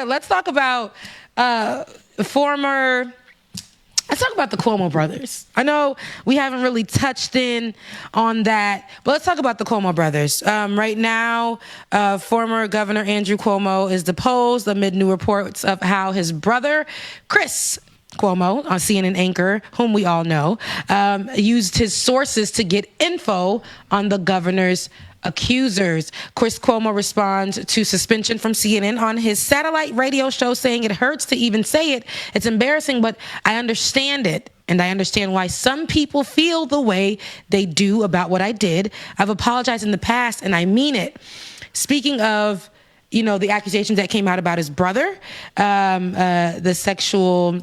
let's talk about Let's talk about the Cuomo brothers. I know we haven't really touched in on that, but let's talk about the Cuomo brothers. Right now, former Governor Andrew Cuomo is deposed amid new reports of how his brother, Chris Cuomo, a CNN anchor, whom we all know, used his sources to get info on the governor's accusers. Chris Cuomo responds to suspension from CNN on his satellite radio show, saying it hurts to even say it. It's embarrassing, but I understand it. And I understand why some people feel the way they do about what I did. I've apologized in the past, and I mean it. Speaking of, the accusations that came out about his brother, the sexual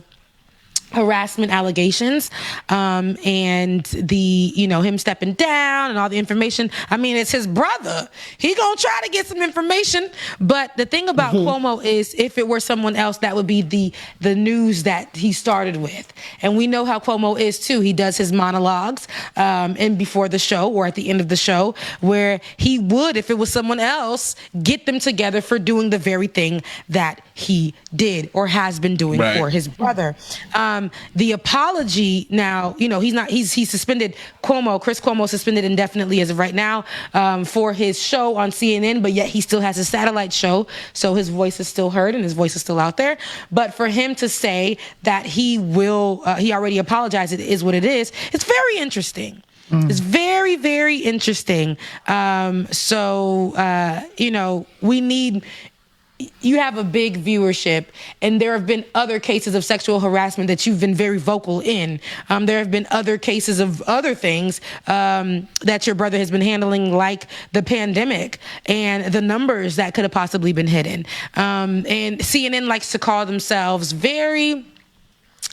harassment allegations, and the, him stepping down and all the information. I mean, it's his brother. He gonna try to get some information. But the thing about Cuomo is, if it were someone else, that would be the news that he started with. And we know how Cuomo is too. He does his monologues, and before the show or at the end of the show, where he would, if it was someone else, get them together for doing the very thing that he did or has been doing for his brother. The apology now, he's suspended Chris Cuomo suspended indefinitely as of right now, for his show on CNN, but yet he still has a satellite show. So his voice is still heard and his voice is still out there. But for him to say that he already apologized, it is what it is. It's very interesting. It's very, very interesting. You have a big viewership, and there have been other cases of sexual harassment that you've been very vocal in. There have been other cases of other things that your brother has been handling, like the pandemic and the numbers that could have possibly been hidden. And CNN likes to call themselves very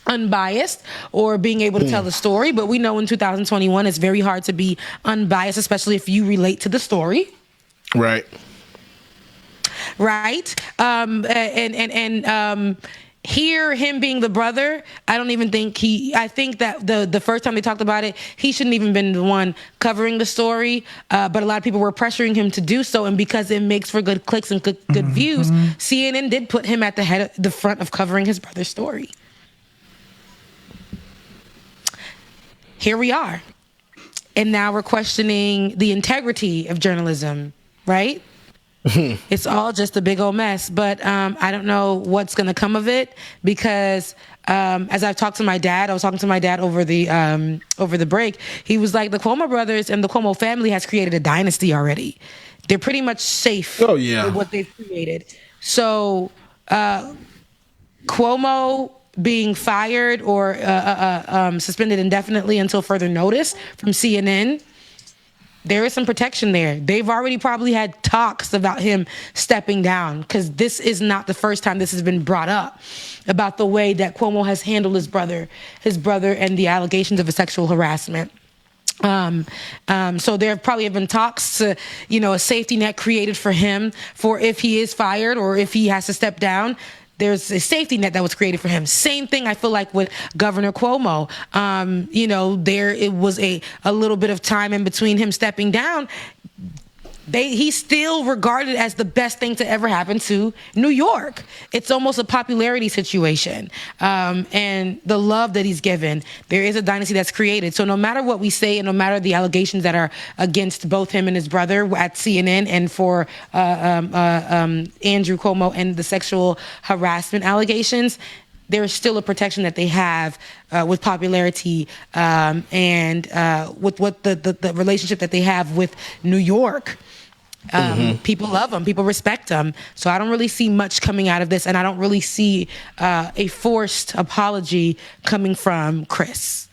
unbiased or being able to tell the story, but we know in 2021 it's very hard to be unbiased, especially if you relate to the story. Right. Here, him being the brother, I don't even think I think that the first time they talked about it, he shouldn't even been the one covering the story. But a lot of people were pressuring him to do so. And because it makes for good clicks and good views, CNN did put him at the front of covering his brother's story. Here we are. And now we're questioning the integrity of journalism, right? It's all just a big old mess, but I don't know what's going to come of it, because as I've talked to my dad, I was talking to my dad over the break. He was like, the Cuomo brothers and the Cuomo family has created a dynasty already. They're pretty much safe with what they've created. So Cuomo being fired or suspended indefinitely until further notice from CNN, there is some protection there. They've already probably had talks about him stepping down, because this is not the first time this has been brought up, about the way that Cuomo has handled his brother and the allegations of a sexual harassment. So there probably have been talks to, a safety net created for him for if he is fired or if he has to step down. There's a safety net that was created for him. Same thing, I feel like, with Governor Cuomo. It was a little bit of time in between him stepping down. He's still regarded as the best thing to ever happen to New York. It's almost a popularity situation. And the love that he's given, there is a dynasty that's created. So no matter what we say, and no matter the allegations that are against both him and his brother at CNN, and for Andrew Cuomo and the sexual harassment allegations, there is still a protection that they have with popularity, and with what the relationship that they have with New York. People love them. People respect them. So I don't really see much coming out of this, and I don't really see a forced apology coming from Chris.